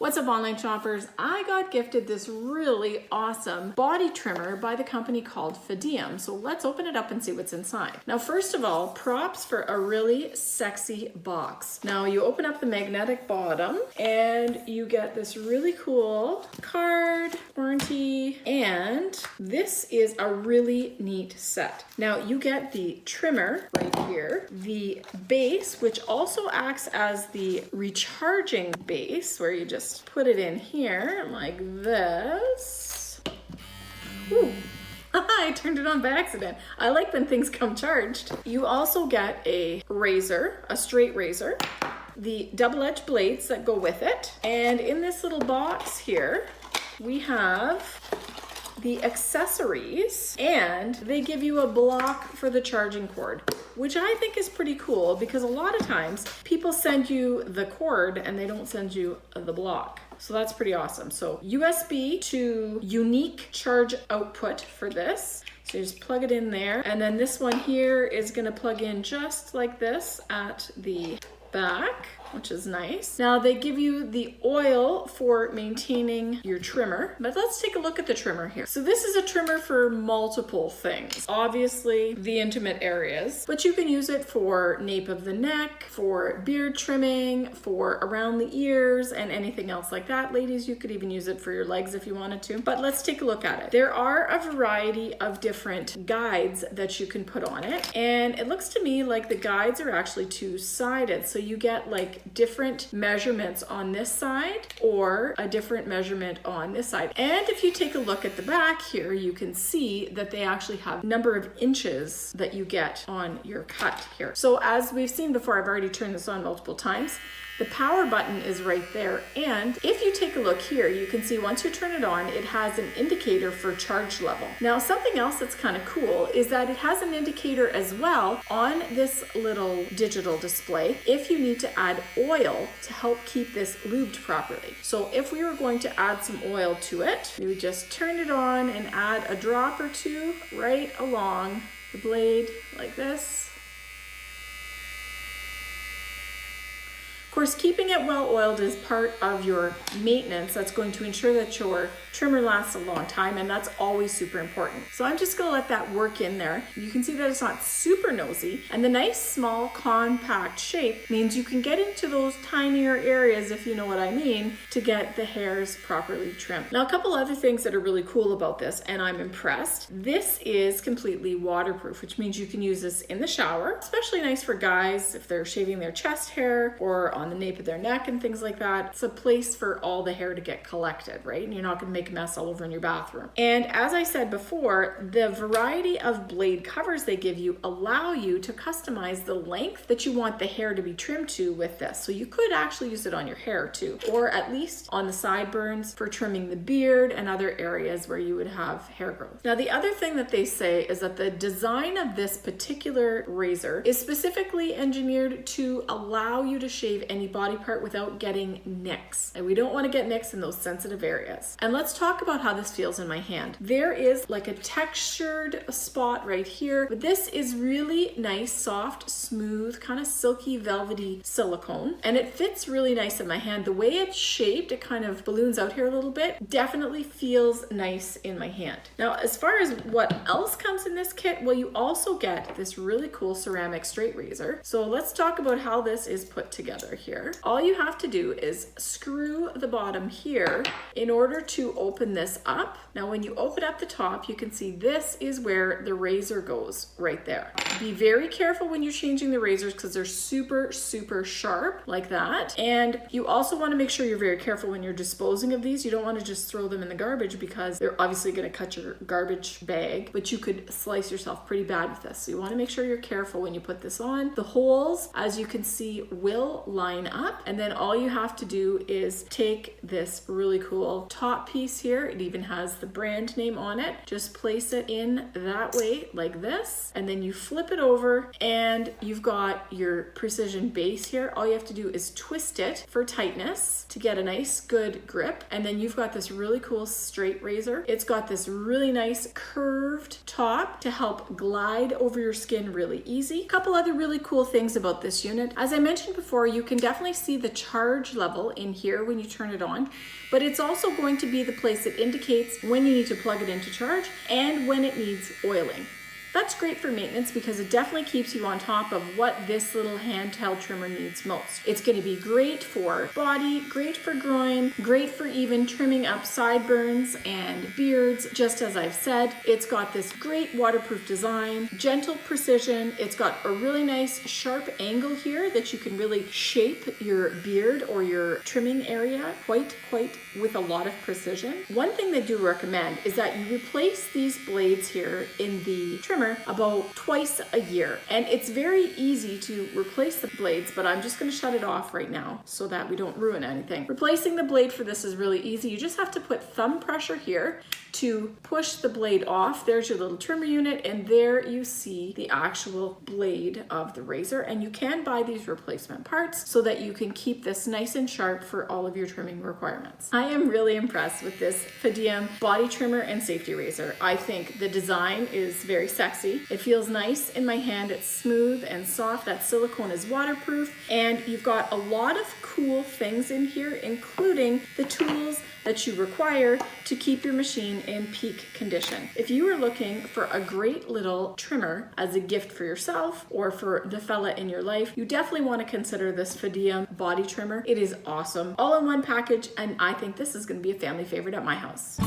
What's up, online shoppers? I got gifted this really awesome body trimmer by the company called Fadeum. So let's open it up and see what's inside. Now, first of all, props for a really sexy box. Now you open up the magnetic bottom and you get this really cool card, warranty, and this is a really neat set. Now you get the trimmer right here, the base, which also acts as the recharging base, where you just put it in here like this. Ooh. I turned it on by accident. I like when things come charged. You also get a razor, a straight razor, the double-edged blades that go with it. And in this little box here, we have the accessories, and they give you a block for the charging cord, which I think is pretty cool because a lot of times people send you the cord and they don't send you the block. So that's pretty awesome. So USB to unique charge output for this. So you just plug it in there. And then this one here is gonna plug in just like this at the back, which is nice. Now they give you the oil for maintaining your trimmer, but let's take a look at the trimmer here. So this is a trimmer for multiple things. Obviously the intimate areas, but you can use it for nape of the neck, for beard trimming, for around the ears, and anything else like that. Ladies, you could even use it for your legs if you wanted to, but let's take a look at it. There are a variety of different guides that you can put on it, and it looks to me like the guides are actually two-sided, so you get like different measurements on this side or a different measurement on this side. And if you take a look at the back here, you can see that they actually have number of inches that you get on your cut here. So as we've seen before, I've already turned this on multiple times. The power button is right there, and if you take a look here, you can see once you turn it on, it has an indicator for charge level. Now, something else that's kind of cool is that it has an indicator as well on this little digital display if you need to add oil to help keep this lubed properly. So if we were going to add some oil to it, we would just turn it on and add a drop or two right along the blade like this. Of course, keeping it well oiled is part of your maintenance. That's going to ensure that your trimmer lasts a long time, and that's always super important. So I'm just gonna let that work in there. You can see that it's not super nosy, and the nice small compact shape means you can get into those tinier areas, if you know what I mean, to get the hairs properly trimmed. Now, a couple other things that are really cool about this, and I'm impressed. This is completely waterproof, which means you can use this in the shower, especially nice for guys if they're shaving their chest hair or on the nape of their neck and things like that. It's a place for all the hair to get collected, right? And you're not gonna make a mess all over in your bathroom. And as I said before, the variety of blade covers they give you allow you to customize the length that you want the hair to be trimmed to with this. So you could actually use it on your hair too, or at least on the sideburns for trimming the beard and other areas where you would have hair growth. Now, the other thing that they say is that the design of this particular razor is specifically engineered to allow you to shave any body part without getting nicks. And we don't want to get nicks in those sensitive areas. And let's talk about how this feels in my hand. There is like a textured spot right here, but this is really nice, soft, smooth, kind of silky, velvety silicone. And it fits really nice in my hand. The way it's shaped, it kind of balloons out here a little bit, definitely feels nice in my hand. Now, as far as what else comes in this kit, well, you also get this really cool ceramic straight razor. So let's talk about how this is put together here. All you have to do is screw the bottom here in order to open this up. Now, when you open up the top, you can see this is where the razor goes right there. Be very careful when you're changing the razors because they're super, super sharp like that. And you also want to make sure you're very careful when you're disposing of these. You don't want to just throw them in the garbage because they're obviously going to cut your garbage bag, but you could slice yourself pretty bad with this. So you want to make sure you're careful when you put this on. The holes, as you can see, will line up, and then all you have to do is take this really cool top piece here. It even has the brand name on it. Just place it in that way like this, and then you flip it over and you've got your precision base here. All you have to do is twist it for tightness to get a nice good grip, and then you've got this really cool straight razor. It's got this really nice curved top to help glide over your skin really easy. A couple other really cool things about this unit. As I mentioned before, you can definitely see the charge level in here when you turn it on, but it's also going to be the place that indicates when you need to plug it into charge and when it needs oiling. That's great for maintenance because it definitely keeps you on top of what this little handheld trimmer needs most. It's going to be great for body, great for groin, great for even trimming up sideburns and beards. Just as I've said, it's got this great waterproof design, gentle precision. It's got a really nice sharp angle here that you can really shape your beard or your trimming area quite with a lot of precision. One thing they do recommend is that you replace these blades here in the trimmer about twice a year. And it's very easy to replace the blades, but I'm just going to shut it off right now so that we don't ruin anything. Replacing the blade for this is really easy. You just have to put thumb pressure here to push the blade off. There's your little trimmer unit, and there you see the actual blade of the razor. And you can buy these replacement parts so that you can keep this nice and sharp for all of your trimming requirements. I am really impressed with this Fadeum body trimmer and safety razor. I think the design is very sexy. It feels nice in my hand. It's smooth and soft. That silicone is waterproof, and you've got a lot of cool things in here, including the tools that you require to keep your machine in peak condition. If you are looking for a great little trimmer as a gift for yourself or for the fella in your life, you definitely want to consider this Fadeum body trimmer. It is awesome, all in one package, and I think this is going to be a family favorite at my house.